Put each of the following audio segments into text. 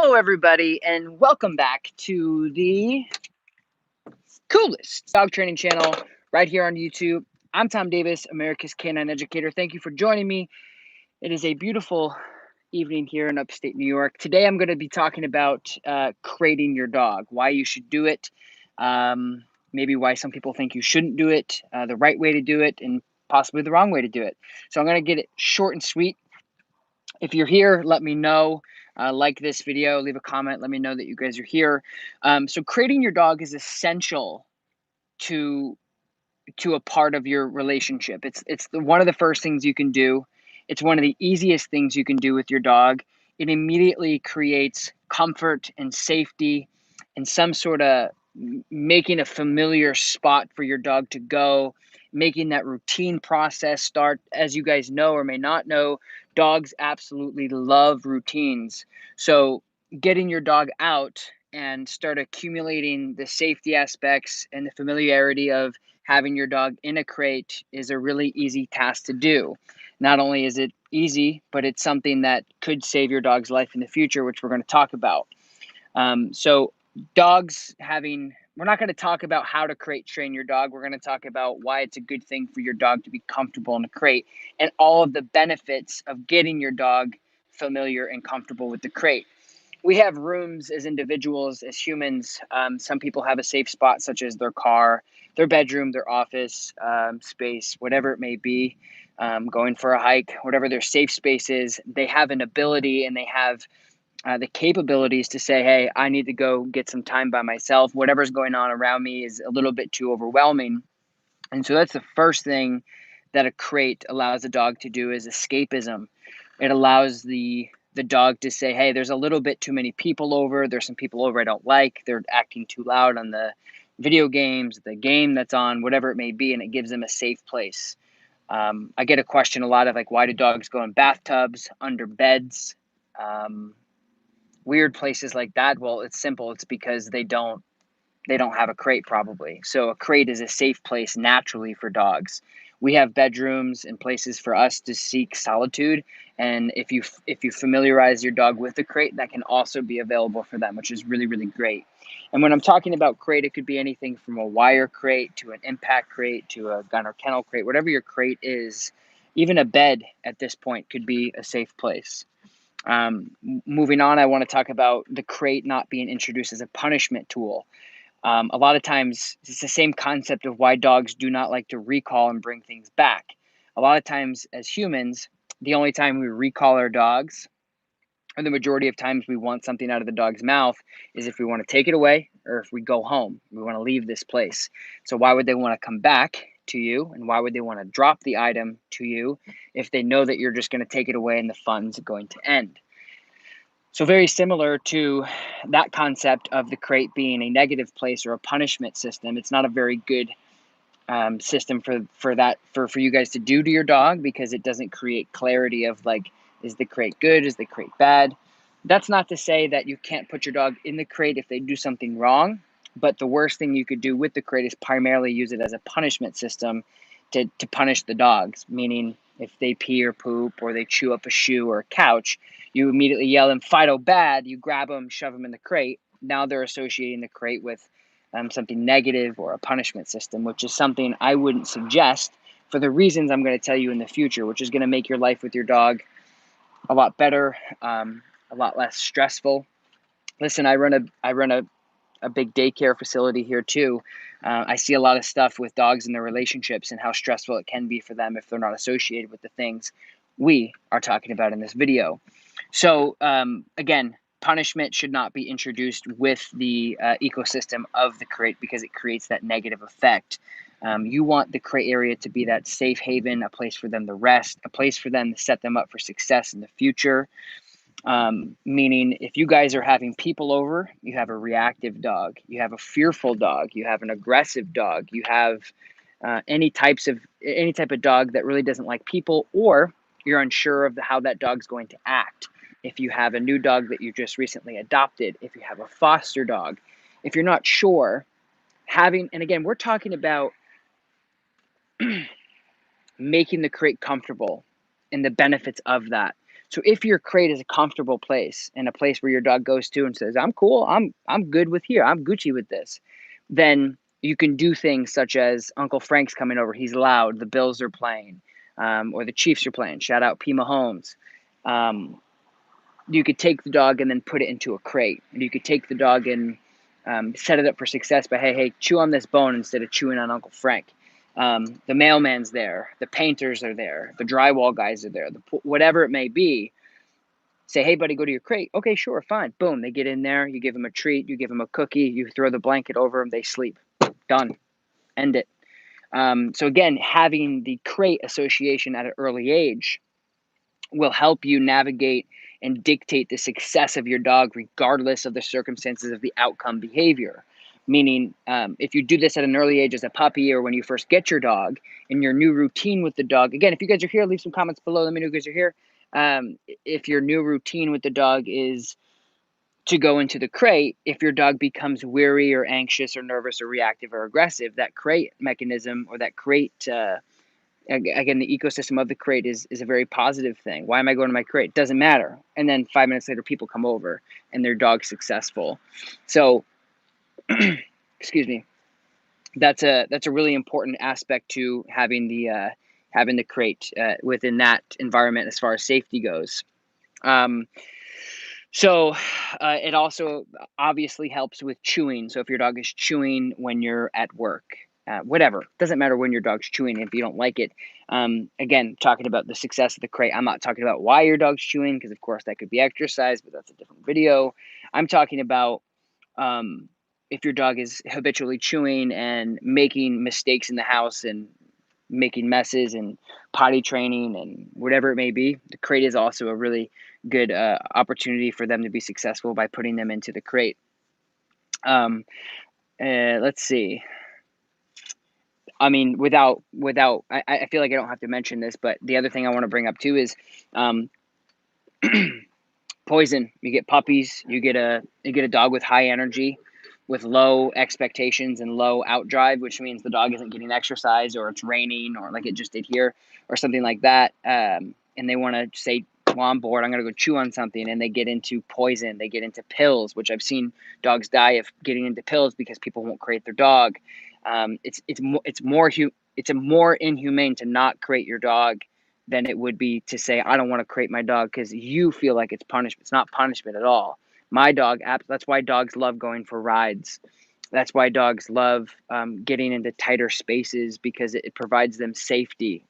Hello, everybody, and welcome back to the coolest dog training channel right here on YouTube. I'm Tom Davis, America's Canine Educator. Thank you for joining me. It is a beautiful evening here in upstate New York. Today, I'm going to be talking about crating your dog, why you should do it, maybe why some people think you shouldn't do it, the right way to do it, and possibly the wrong way to do it. So I'm going to get it short and sweet. If you're here, let me know. Like this video, leave a comment, let me know that you guys are here. So crating your dog is essential to a part of your relationship. It's one of the first things you can do. It's one of the easiest things you can do with your dog. It immediately creates comfort and safety and some sort of making a familiar spot for your dog to go, making that routine process start. As you guys know or may not know, dogs absolutely love routines. So getting your dog out and start accumulating the safety aspects and the familiarity of having your dog in a crate is a really easy task to do. Not only is it easy, but it's something that could save your dog's life in the future, which we're going to talk about. So dogs having, we're not going to talk about how to crate train your dog. We're going to talk about why it's a good thing for your dog to be comfortable in a crate and all of the benefits of getting your dog familiar and comfortable with the crate. We have rooms as individuals, as humans. Some people have a safe spot, such as their car, their bedroom, their office space, whatever it may be, going for a hike, whatever their safe space is. They have an ability and they have the capabilities to say, hey, I need to go get some time by myself. Whatever's going on around me is a little bit too overwhelming. And so that's the first thing that a crate allows a dog to do is escapism. It allows the dog to say, hey, there's a little bit too many people over. There's some people over I don't like. They're acting too loud on the video games, the game that's on, whatever it may be, and it gives them a safe place. I get a question a lot of like, why do dogs go in bathtubs, under beds, weird places like that? Well, it's simple. It's because they don't have a crate probably. So a crate is a safe place naturally for dogs. We have bedrooms and places for us to seek solitude, and if you familiarize your dog with the crate, that can also be available for them, which is really, really great. And when I'm talking about crate, it could be anything from a wire crate to an impact crate to a gun or kennel crate. Whatever your crate is, even a bed at this point could be a safe place. Moving on, I want to talk about the crate not being introduced as a punishment tool. A lot of times, it's the same concept of why dogs do not like to recall and bring things back. A lot of times, as humans, the only time we recall our dogs, or the majority of times we want something out of the dog's mouth, is if we want to take it away or if we go home. We want to leave this place. So, why would they want to come back to you? And why would they want to drop the item to you if they know that you're just going to take it away and the fun's going to end? So very similar to that concept of the crate being a negative place or a punishment system. It's not a very good system for you guys to do to your dog, because it doesn't create clarity of like, is the crate good? Is the crate bad? That's not to say that you can't put your dog in the crate if they do something wrong, but the worst thing you could do with the crate is primarily use it as a punishment system to punish the dogs, meaning if they pee or poop or they chew up a shoe or a couch, you immediately yell them, Fido bad, you grab them, shove them in the crate. Now they're associating the crate with something negative or a punishment system, which is something I wouldn't suggest for the reasons I'm going to tell you in the future, which is going to make your life with your dog a lot better, a lot less stressful. Listen, I run a big daycare facility here too. I see a lot of stuff with dogs and their relationships and how stressful it can be for them if they're not associated with the things we are talking about in this video. So again, punishment should not be introduced with the ecosystem of the crate, because it creates that negative effect. You want the crate area to be that safe haven, a place for them to rest, a place for them to set them up for success in the future. Meaning if you guys are having people over, you have a reactive dog, you have a fearful dog, you have an aggressive dog, you have any type of dog that really doesn't like people, or you're unsure of how that dog's going to act. If you have a new dog that you just recently adopted, if you have a foster dog, if you're not sure, and again, we're talking about making the crate comfortable and the benefits of that. So if your crate is a comfortable place and a place where your dog goes to and says, I'm cool, I'm good with here, I'm Gucci with this, then you can do things such as Uncle Frank's coming over, he's loud, the Bills are playing, or the Chiefs are playing. Shout out P. Mahomes. You could take the dog and then put it into a crate. And you could take the dog and set it up for success by, hey, chew on this bone instead of chewing on Uncle Frank. The mailman's there. The painters are there. The drywall guys are there. Whatever it may be. Say, hey, buddy, go to your crate. Okay, sure, fine. Boom, they get in there. You give them a treat. You give them a cookie. You throw the blanket over them. They sleep. Done. End it. So again, having the crate association at an early age will help you navigate and dictate the success of your dog regardless of the circumstances of the outcome behavior. Meaning, if you do this at an early age as a puppy or when you first get your dog in your new routine with the dog, again, if you guys are here, leave some comments below. Let me know you guys are here. If your new routine with the dog is to go into the crate, if your dog becomes weary or anxious or nervous or reactive or aggressive, that crate mechanism or that crate again, the ecosystem of the crate is a very positive thing. Why am I going to my crate? Doesn't matter. And then 5 minutes later, people come over and their dog's successful. So, excuse me. That's a really important aspect to having the crate within that environment as far as safety goes. So it also obviously helps with chewing. So if your dog is chewing when you're at work, whatever, doesn't matter when your dog's chewing if you don't like it. Again, talking about the success of the crate, I'm not talking about why your dog's chewing because, of course, that could be exercise, but that's a different video. I'm talking about if your dog is habitually chewing and making mistakes in the house and making messes and potty training and whatever it may be, the crate is also a really good opportunity for them to be successful by putting them into the crate. Let's see. I mean, I feel like I don't have to mention this, but the other thing I want to bring up too is poison. You get puppies, you get a dog with high energy, with low expectations and low outdrive, which means the dog isn't getting exercise or it's raining or like it just did here or something like that. And they want to say, well, I'm bored, I'm going to go chew on something. And they get into poison, they get into pills, which I've seen dogs die of getting into pills because people won't crate their dog. It's more inhumane to not crate your dog than it would be to say, I don't want to crate my dog because you feel like it's punishment. It's not punishment at all. My dog, that's why dogs love going for rides. That's why dogs love getting into tighter spaces because it provides them safety.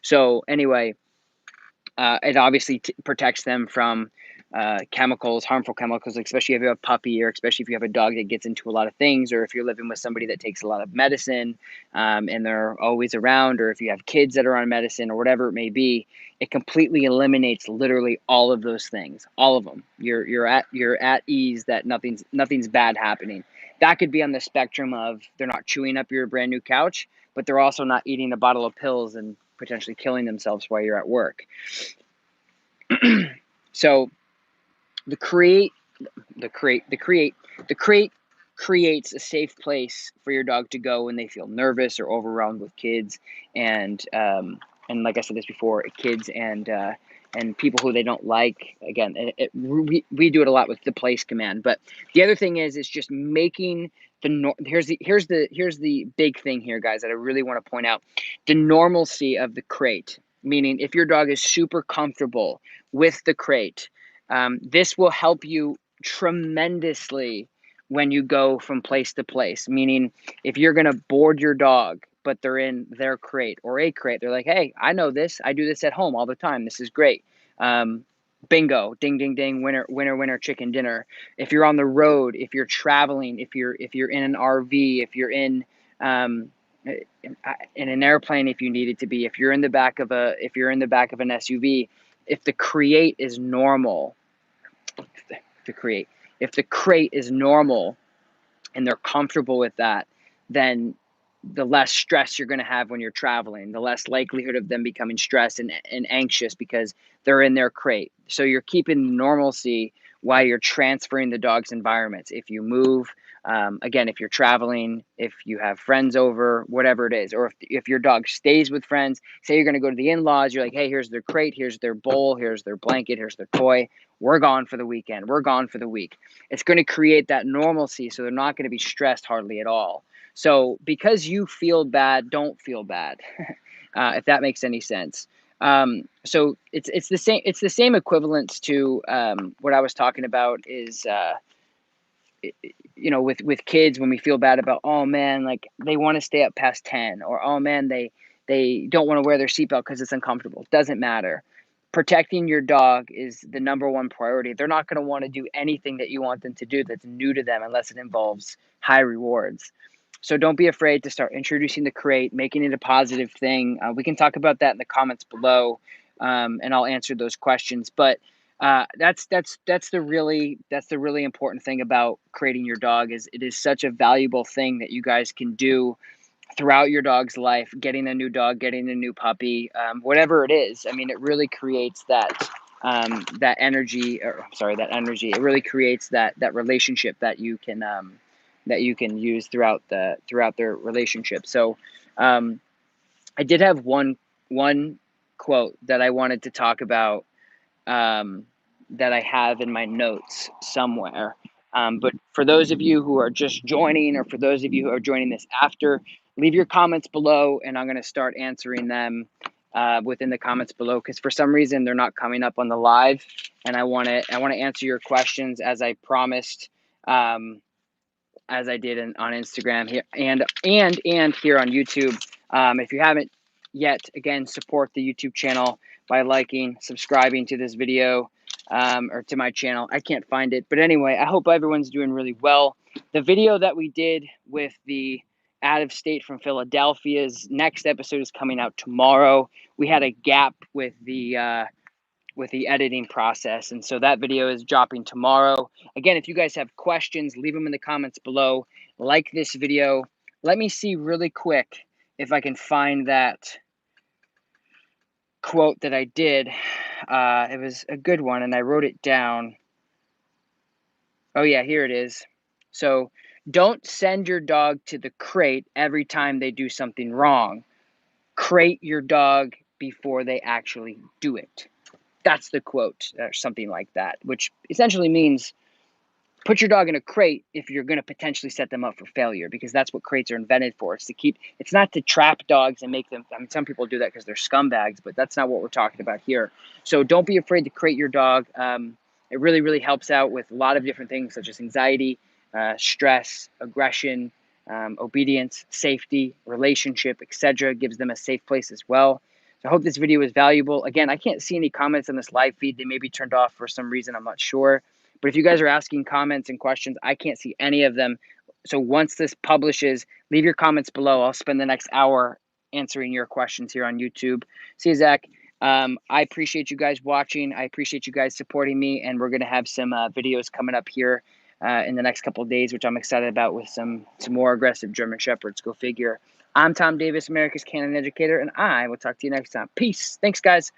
So anyway, it obviously protects them from chemicals, harmful chemicals, especially if you have a puppy or especially if you have a dog that gets into a lot of things, or if you're living with somebody that takes a lot of medicine and they're always around, or if you have kids that are on medicine or whatever it may be. It completely eliminates literally all of those things, all of them. You're at ease that nothing's bad happening. That could be on the spectrum of they're not chewing up your brand new couch, but they're also not eating a bottle of pills and potentially killing themselves while you're at work. So the crate creates a safe place for your dog to go when they feel nervous or overwhelmed with kids and like I said this before, kids and people who they don't like. Again, we do it a lot with the place command. But the other thing is just making here's the big thing here, guys, that I really want to point out: the normalcy of the crate. Meaning, if your dog is super comfortable with the crate, this will help you tremendously when you go from place to place. Meaning, if you're going to board your dog, but they're in their crate or a crate, they're like, hey, I know this. I do this at home all the time. This is great. Bingo, ding, ding, ding, winner, winner, winner, chicken dinner. If you're on the road, if you're traveling, if you're in an RV, if you're in an airplane, if you need it to be, if you're in the back of an SUV, if the crate is normal, if the crate is normal and they're comfortable with that, then the less stress you're going to have when you're traveling, the less likelihood of them becoming stressed and anxious because they're in their crate. So you're keeping normalcy while you're transferring the dog's environments. If you move, again, if you're traveling, if you have friends over, whatever it is, or if your dog stays with friends, say you're going to go to the in-laws, you're like, hey, here's their crate, here's their bowl, here's their blanket, here's their toy. We're gone for the weekend. We're gone for the week. It's going to create that normalcy, so they're not going to be stressed hardly at all. So because you feel bad, don't feel bad, if that makes any sense. So it's the same equivalence to what I was talking about is with kids when we feel bad about, oh man, like they want to stay up past 10, or oh man, they don't want to wear their seatbelt because it's uncomfortable. It doesn't matter. Protecting your dog is the number one priority. They're not going to want to do anything that you want them to do that's new to them unless it involves high rewards. So don't be afraid to start introducing the crate, making it a positive thing. We can talk about that in the comments below, and I'll answer those questions. But that's the really important thing about creating your dog, is it is such a valuable thing that you guys can do throughout your dog's life. Getting a new dog, getting a new puppy, whatever it is. I mean, it really creates that energy, or sorry, that energy. It really creates that relationship that you can use throughout their relationship. So I did have one quote that I wanted to talk about, that I have in my notes somewhere. But for those of you who are just joining, or for those of you who are joining this after, leave your comments below, and I'm going to start answering them within the comments below, because for some reason they're not coming up on the live, and I want to answer your questions as I promised, as I did on Instagram here and here on YouTube. If you haven't yet, again, support the YouTube channel by liking, subscribing to this video, or to my channel. I can't find it, but anyway, I hope everyone's doing really well. The video that we did with the out of state from Philadelphia's next episode is coming out tomorrow. We had a gap with the editing process, and so that video is dropping tomorrow. Again, if you guys have questions, leave them in the comments below. Like this video. Let me see really quick if I can find that quote that I did. It was a good one, and I wrote it down. Oh yeah, here it is. So don't send your dog to the crate every time they do something wrong. Crate your dog before they actually do it. That's the quote, or something like that, which essentially means put your dog in a crate if you're going to potentially set them up for failure, because that's what crates are invented for. It's not to trap dogs and make them, I mean, some people do that because they're scumbags, but that's not what we're talking about here. So don't be afraid to crate your dog. It really, really helps out with a lot of different things, such as anxiety, stress, aggression, obedience, safety, relationship, etc. Gives them a safe place as well. So I hope this video is valuable. Again, I can't see any comments on this live feed. They may be turned off for some reason. I'm not sure. But if you guys are asking comments and questions, I can't see any of them. So once this publishes, leave your comments below. I'll spend the next hour answering your questions here on YouTube. See you, Zach. I appreciate you guys watching. I appreciate you guys supporting me. And we're going to have some videos coming up here in the next couple of days, which I'm excited about, with some more aggressive German Shepherds. Go figure. I'm Tom Davis, America's Canine Educator, and I will talk to you next time. Peace. Thanks, guys.